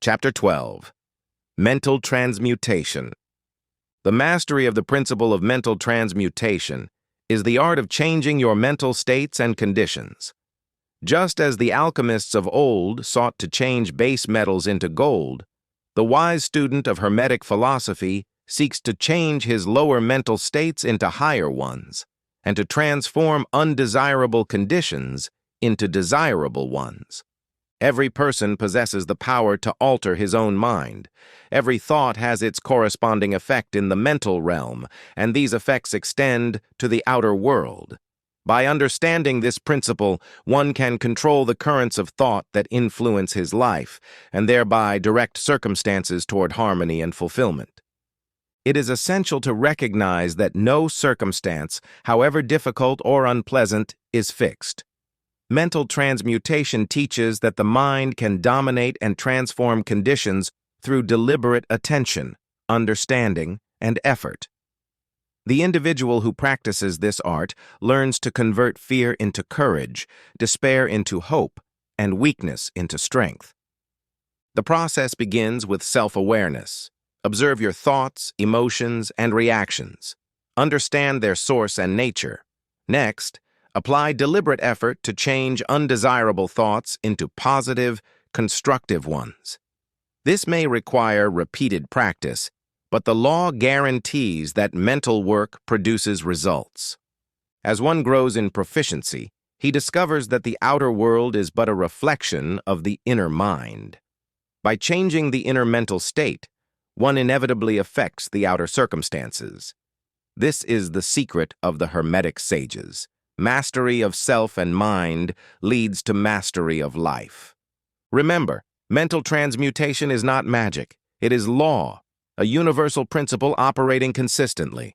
Chapter 12. Mental Transmutation. The mastery of the principle of mental transmutation is the art of changing your mental states and conditions. Just as the alchemists of old sought to change base metals into gold, the wise student of Hermetic philosophy seeks to change his lower mental states into higher ones, and to transform undesirable conditions into desirable ones. Every person possesses the power to alter his own mind. Every thought has its corresponding effect in the mental realm, and these effects extend to the outer world. By understanding this principle, one can control the currents of thought that influence his life, and thereby direct circumstances toward harmony and fulfillment. It is essential to recognize that no circumstance, however difficult or unpleasant, is fixed. Mental transmutation teaches that the mind can dominate and transform conditions through deliberate attention, understanding, and effort. The individual who practices this art learns to convert fear into courage, despair into hope, and weakness into strength. The process begins with self-awareness. Observe your thoughts, emotions, and reactions. Understand their source and nature. Next, apply deliberate effort to change undesirable thoughts into positive, constructive ones. This may require repeated practice, but the law guarantees that mental work produces results. As one grows in proficiency, he discovers that the outer world is but a reflection of the inner mind. By changing the inner mental state, one inevitably affects the outer circumstances. This is the secret of the Hermetic sages. Mastery of self and mind leads to mastery of life. Remember, mental transmutation is not magic. It is law, a universal principle operating consistently.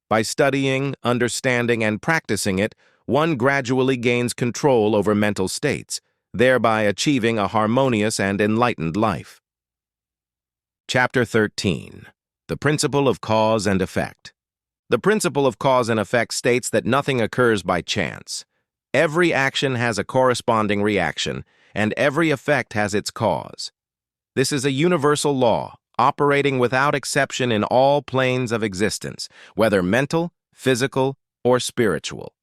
By studying, understanding, and practicing it, one gradually gains control over mental states, thereby achieving a harmonious and enlightened life. Chapter 13. The Principle of Cause and Effect. The principle of cause and effect states that nothing occurs by chance. Every action has a corresponding reaction, and every effect has its cause. This is a universal law, operating without exception in all planes of existence, whether mental, physical, or spiritual.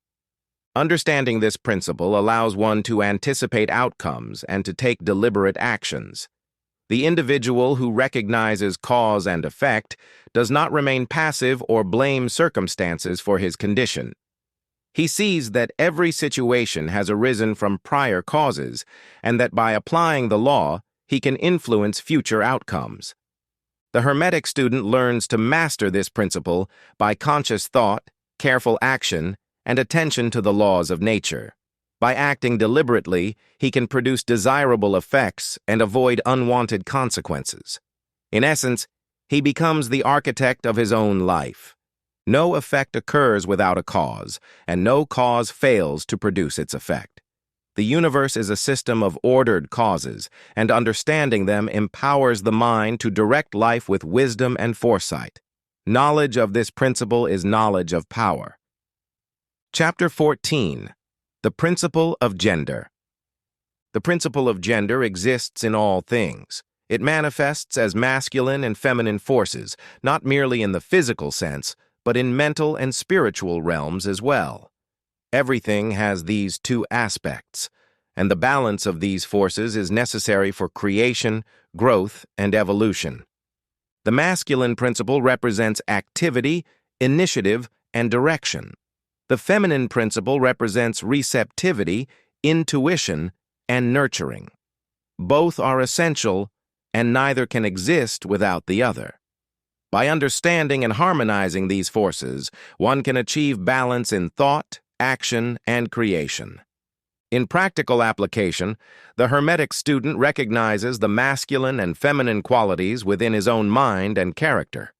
Understanding this principle allows one to anticipate outcomes and to take deliberate actions. The individual who recognizes cause and effect does not remain passive or blame circumstances for his condition. He sees that every situation has arisen from prior causes, and that by applying the law, he can influence future outcomes. The Hermetic student learns to master this principle by conscious thought, careful action, and attention to the laws of nature. By acting deliberately, he can produce desirable effects and avoid unwanted consequences. In essence, he becomes the architect of his own life. No effect occurs without a cause, and no cause fails to produce its effect. The universe is a system of ordered causes, and understanding them empowers the mind to direct life with wisdom and foresight. Knowledge of this principle is knowledge of power. Chapter 14. The Principle of Gender. The principle of gender exists in all things. It manifests as masculine and feminine forces, not merely in the physical sense, but in mental and spiritual realms as well. Everything has these two aspects, and the balance of these forces is necessary for creation, growth, and evolution. The masculine principle represents activity, initiative, and direction. The feminine principle represents receptivity, intuition, and nurturing. Both are essential, and neither can exist without the other. By understanding and harmonizing these forces, one can achieve balance in thought, action, and creation. In practical application, the Hermetic student recognizes the masculine and feminine qualities within his own mind and character.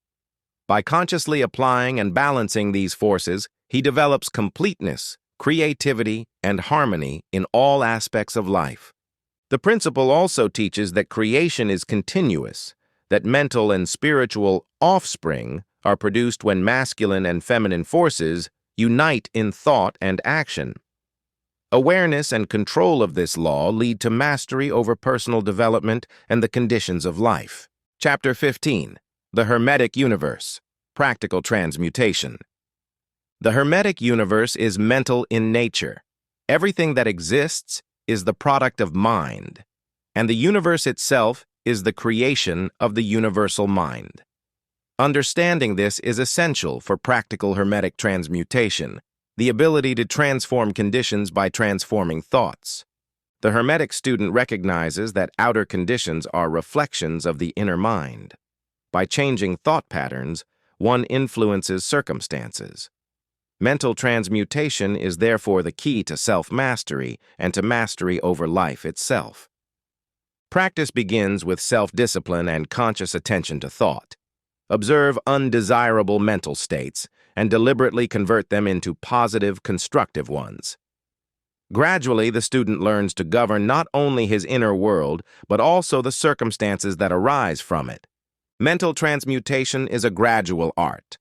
By consciously applying and balancing these forces, he develops completeness, creativity, and harmony in all aspects of life. The principle also teaches that creation is continuous, that mental and spiritual offspring are produced when masculine and feminine forces unite in thought and action. Awareness and control of this law lead to mastery over personal development and the conditions of life. Chapter 15. The Hermetic Universe. Practical Transmutation. The Hermetic Universe is mental in nature. Everything that exists is the product of mind, and the universe itself is the creation of the universal mind. Understanding this is essential for practical Hermetic transmutation, the ability to transform conditions by transforming thoughts. The Hermetic student recognizes that outer conditions are reflections of the inner mind. By changing thought patterns, one influences circumstances. Mental transmutation is therefore the key to self-mastery and to mastery over life itself. Practice begins with self-discipline and conscious attention to thought. Observe undesirable mental states and deliberately convert them into positive, constructive ones. Gradually, the student learns to govern not only his inner world, but also the circumstances that arise from it. Mental transmutation is a gradual art.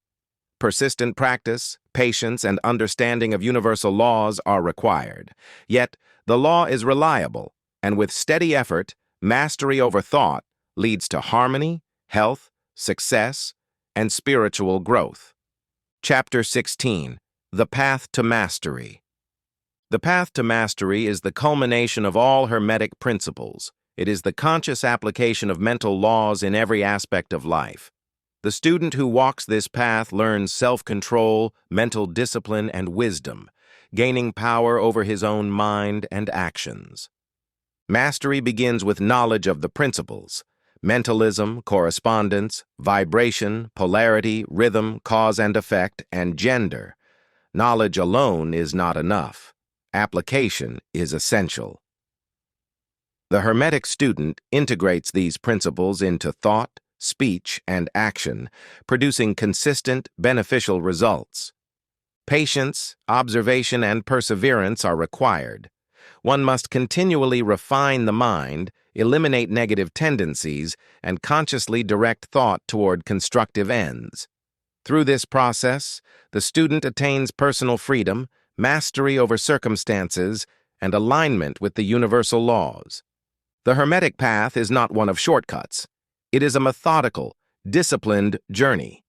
Persistent practice, patience, and understanding of universal laws are required. Yet, the law is reliable, and with steady effort, mastery over thought leads to harmony, health, success, and spiritual growth. Chapter 16. The Path to Mastery. The path to mastery is the culmination of all Hermetic principles. It is the conscious application of mental laws in every aspect of life. The student who walks this path learns self-control, mental discipline, and wisdom, gaining power over his own mind and actions. Mastery begins with knowledge of the principles: mentalism, correspondence, vibration, polarity, rhythm, cause and effect, and gender. Knowledge alone is not enough. Application is essential. The Hermetic student integrates these principles into thought, speech, and action, producing consistent, beneficial results. Patience, observation, and perseverance are required. One must continually refine the mind, eliminate negative tendencies, and consciously direct thought toward constructive ends. Through this process, the student attains personal freedom, mastery over circumstances, and alignment with the universal laws. The Hermetic path is not one of shortcuts. It is a methodical, disciplined journey.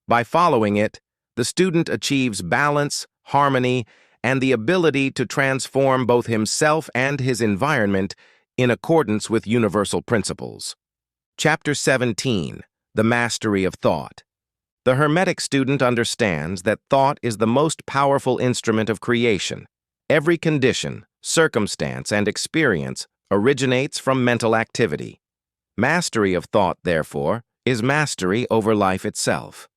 By following it, the student achieves balance, harmony, and the ability to transform both himself and his environment in accordance with universal principles. Chapter 17. The Mastery of Thought. The Hermetic student understands that thought is the most powerful instrument of creation. Every condition, circumstance, and experience originates from mental activity. Mastery of thought, therefore, is mastery over life itself.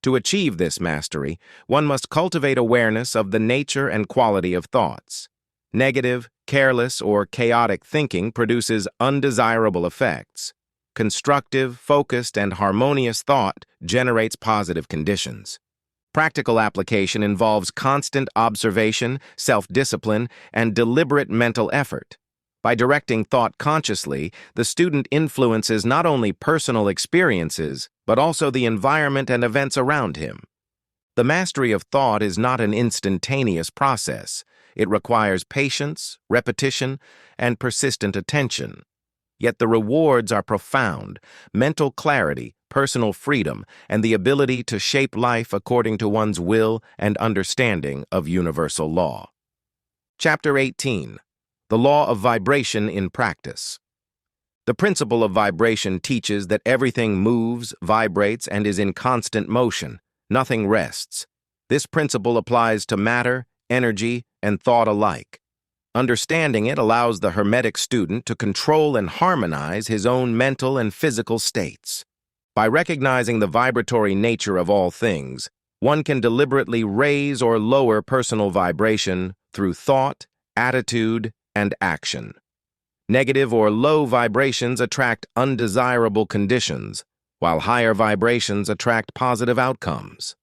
To achieve this mastery, one must cultivate awareness of the nature and quality of thoughts. Negative, careless, or chaotic thinking produces undesirable effects. Constructive, focused, and harmonious thought generates positive conditions. Practical application involves constant observation, self-discipline, and deliberate mental effort. By directing thought consciously, the student influences not only personal experiences, but also the environment and events around him. The mastery of thought is not an instantaneous process. It requires patience, repetition, and persistent attention. Yet the rewards are profound: mental clarity, personal freedom, and the ability to shape life according to one's will and understanding of universal law. Chapter 18. The Law of Vibration in Practice. The principle of vibration teaches that everything moves, vibrates, and is in constant motion. Nothing rests. This principle applies to matter, energy, and thought alike. Understanding it allows the Hermetic student to control and harmonize his own mental and physical states. By recognizing the vibratory nature of all things, one can deliberately raise or lower personal vibration through thought, attitude, and action. Negative or low vibrations attract undesirable conditions, while higher vibrations attract positive outcomes.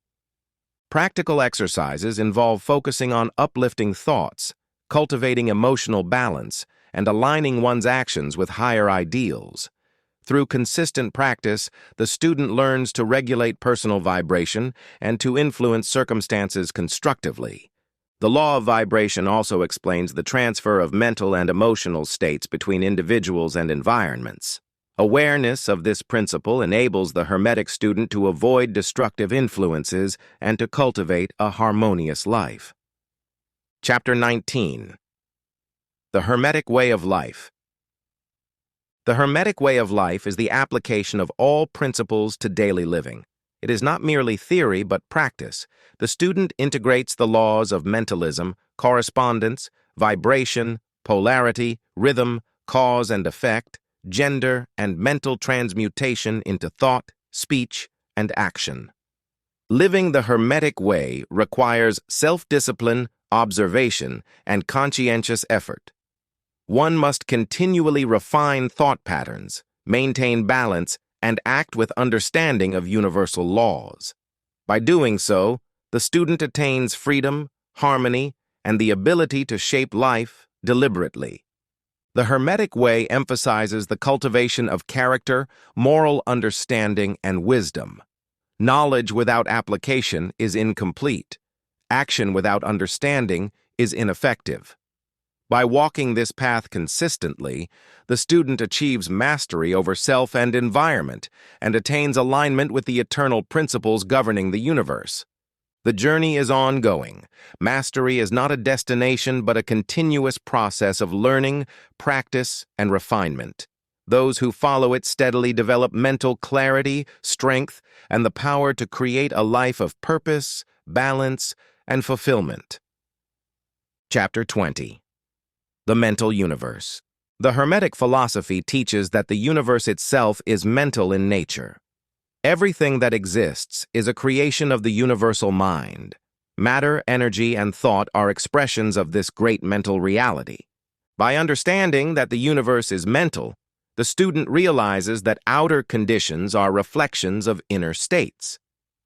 Practical exercises involve focusing on uplifting thoughts, cultivating emotional balance, and aligning one's actions with higher ideals. Through consistent practice, the student learns to regulate personal vibration and to influence circumstances constructively. The law of vibration also explains the transfer of mental and emotional states between individuals and environments. Awareness of this principle enables the Hermetic student to avoid destructive influences and to cultivate a harmonious life. Chapter 19. The Hermetic Way of Life. The Hermetic Way of Life is the application of all principles to daily living. It is not merely theory, but practice. The student integrates the laws of mentalism, correspondence, vibration, polarity, rhythm, cause and effect, gender, and mental transmutation into thought, speech, and action. Living the Hermetic Way requires self-discipline, observation, and conscientious effort. One must continually refine thought patterns, maintain balance, and act with understanding of universal laws. By doing so, the student attains freedom, harmony, and the ability to shape life deliberately. The Hermetic Way emphasizes the cultivation of character, moral understanding, and wisdom. Knowledge without application is incomplete. Action without understanding is ineffective. By walking this path consistently, the student achieves mastery over self and environment and attains alignment with the eternal principles governing the universe. The journey is ongoing. Mastery is not a destination but a continuous process of learning, practice, and refinement. Those who follow it steadily develop mental clarity, strength, and the power to create a life of purpose, balance, and fulfillment. Chapter 20. The Mental Universe. The Hermetic philosophy teaches that the universe itself is mental in nature. Everything that exists is a creation of the universal mind. Matter, energy, and thought are expressions of this great mental reality. By understanding that the universe is mental, the student realizes that outer conditions are reflections of inner states.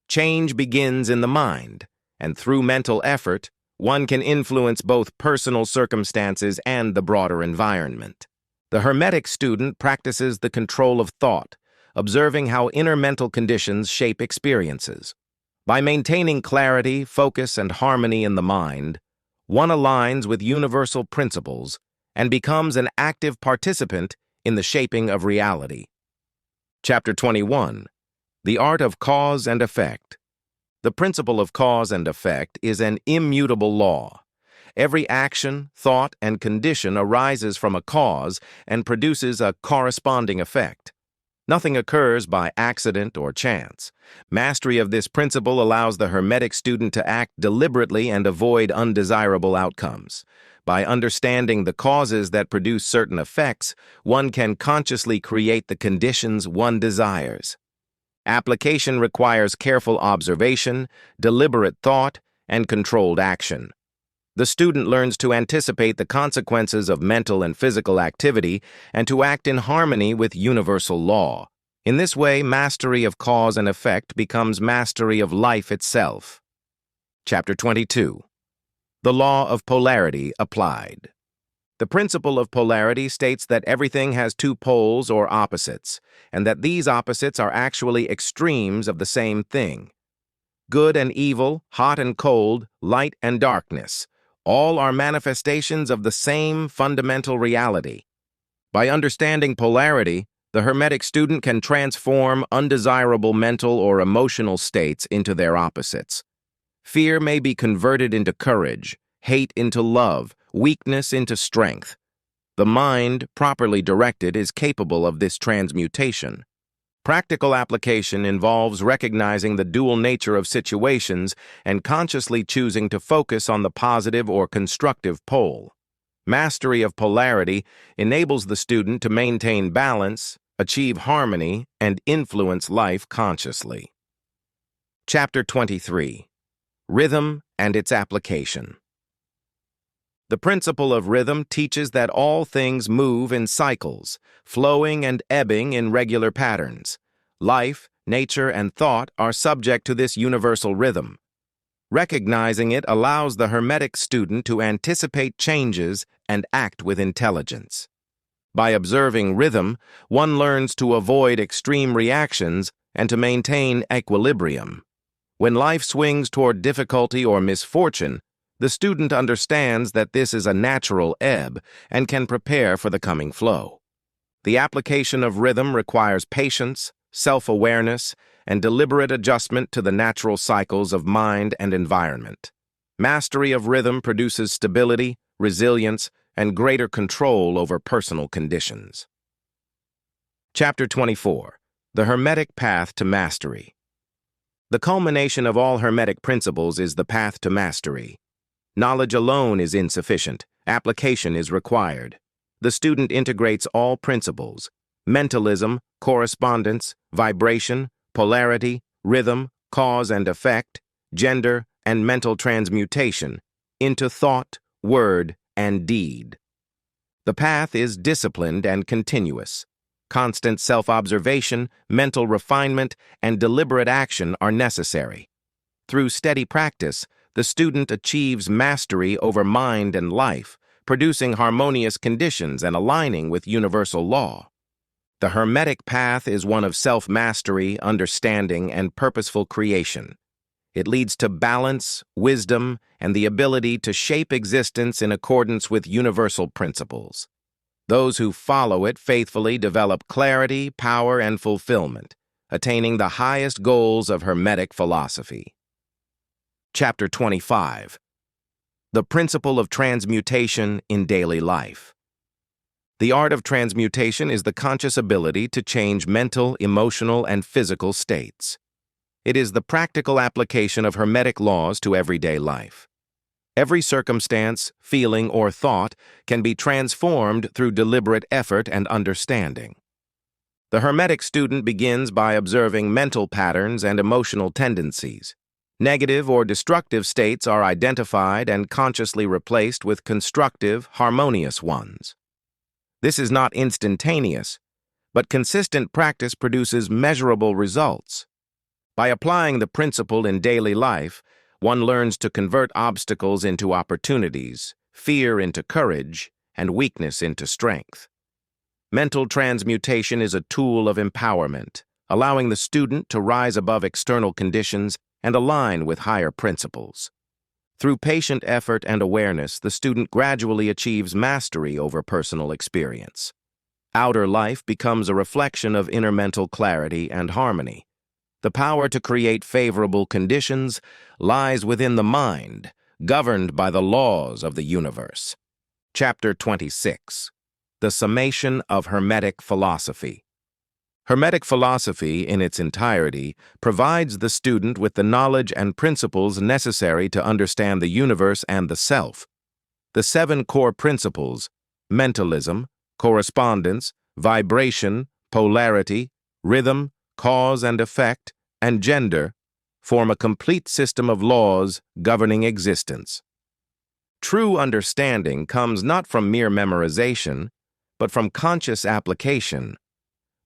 Change begins in the mind, and through mental effort, one can influence both personal circumstances and the broader environment. The Hermetic student practices the control of thought, observing how inner mental conditions shape experiences. By maintaining clarity, focus, and harmony in the mind, one aligns with universal principles and becomes an active participant in the shaping of reality. Chapter 21. The Art of Cause and Effect. The principle of cause and effect is an immutable law. Every action, thought, and condition arises from a cause and produces a corresponding effect. Nothing occurs by accident or chance. Mastery of this principle allows the Hermetic student to act deliberately and avoid undesirable outcomes. By understanding the causes that produce certain effects, one can consciously create the conditions one desires. Application requires careful observation, deliberate thought, and controlled action. The student learns to anticipate the consequences of mental and physical activity and to act in harmony with universal law. In this way, mastery of cause and effect becomes mastery of life itself. Chapter 22. The Law of Polarity Applied. The principle of polarity states that everything has two poles or opposites, and that these opposites are actually extremes of the same thing. Good and evil, hot and cold, light and darkness, all are manifestations of the same fundamental reality. By understanding polarity, the Hermetic student can transform undesirable mental or emotional states into their opposites. Fear may be converted into courage, hate into love, weakness into strength. The mind, properly directed, is capable of this transmutation. Practical application involves recognizing the dual nature of situations and consciously choosing to focus on the positive or constructive pole. Mastery of polarity enables the student to maintain balance, achieve harmony, and influence life consciously. Chapter 23. Rhythm and its Application. The principle of rhythm teaches that all things move in cycles, flowing and ebbing in regular patterns. Life, nature, and thought are subject to this universal rhythm. Recognizing it allows the Hermetic student to anticipate changes and act with intelligence. By observing rhythm, one learns to avoid extreme reactions and to maintain equilibrium. When life swings toward difficulty or misfortune, The student understands that this is a natural ebb and can prepare for the coming flow. The application of rhythm requires patience, self-awareness, and deliberate adjustment to the natural cycles of mind and environment. Mastery of rhythm produces stability, resilience, and greater control over personal conditions. Chapter 24. The Hermetic Path to Mastery. The culmination of all Hermetic principles is the path to mastery. Knowledge alone is insufficient. Application is required. The student integrates all principles: mentalism, correspondence, vibration, polarity, rhythm, cause and effect, gender, and mental transmutation into thought, word, and deed. The path is disciplined and continuous. Constant self-observation, mental refinement, and deliberate action are necessary. Through steady practice, the student achieves mastery over mind and life, producing harmonious conditions and aligning with universal law. The Hermetic path is one of self-mastery, understanding, and purposeful creation. It leads to balance, wisdom, and the ability to shape existence in accordance with universal principles. Those who follow it faithfully develop clarity, power, and fulfillment, attaining the highest goals of Hermetic philosophy. Chapter 25. The Principle of Transmutation in Daily Life. The art of transmutation is the conscious ability to change mental, emotional, and physical states. It is the practical application of Hermetic laws to everyday life. Every circumstance, feeling, or thought can be transformed through deliberate effort and understanding. The Hermetic student begins by observing mental patterns and emotional tendencies. Negative or destructive states are identified and consciously replaced with constructive, harmonious ones. This is not instantaneous, but consistent practice produces measurable results. By applying the principle in daily life, one learns to convert obstacles into opportunities, fear into courage, and weakness into strength. Mental transmutation is a tool of empowerment, allowing the student to rise above external conditions and align with higher principles. Through patient effort and awareness, the student gradually achieves mastery over personal experience. Outer life becomes a reflection of inner mental clarity and harmony. The power to create favorable conditions lies within the mind, governed by the laws of the universe. Chapter 26. The Summation of Hermetic Philosophy. Hermetic philosophy, in its entirety, provides the student with the knowledge and principles necessary to understand the universe and the self. The 7 core principles, mentalism, correspondence, vibration, polarity, rhythm, cause and effect, and gender, form a complete system of laws governing existence. True understanding comes not from mere memorization, but from conscious application.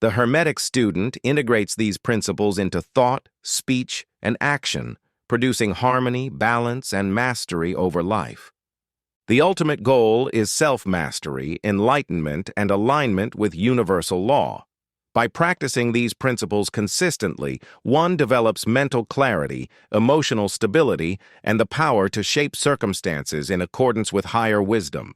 The Hermetic student integrates these principles into thought, speech, and action, producing harmony, balance, and mastery over life. The ultimate goal is self-mastery, enlightenment, and alignment with universal law. By practicing these principles consistently, one develops mental clarity, emotional stability, and the power to shape circumstances in accordance with higher wisdom.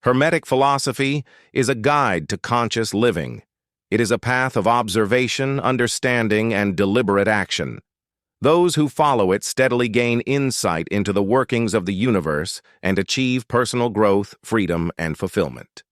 Hermetic philosophy is a guide to conscious living. It is a path of observation, understanding, and deliberate action. Those who follow it steadily gain insight into the workings of the universe and achieve personal growth, freedom, and fulfillment.